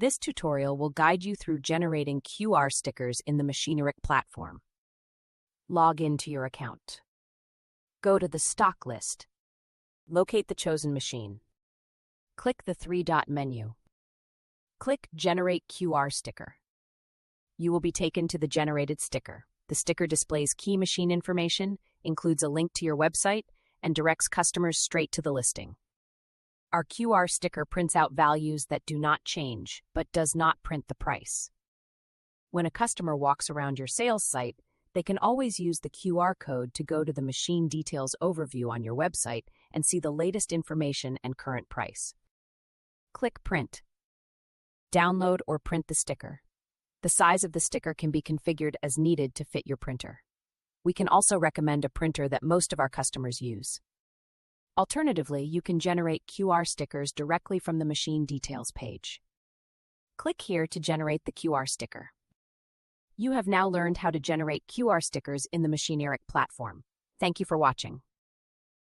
This tutorial will guide you through generating QR stickers in the Machineric platform. Log into your account. Go to the stock list. Locate the chosen machine. Click the three-dot menu. Click Generate QR Sticker. You will be taken to the generated sticker. The sticker displays key machine information, includes a link to your website, and directs customers straight to the listing. Our QR sticker prints out values that do not change, but does not print the price. When a customer walks around your sales site, they can always use the QR code to go to the machine details overview on your website and see the latest information and current price. Click Print. Download or print the sticker. The size of the sticker can be configured as needed to fit your printer. We can also recommend a printer that most of our customers use. Alternatively, you can generate QR stickers directly from the machine details page. Click here to generate the QR sticker. You have now learned how to generate QR stickers in the Machineric platform. Thank you for watching.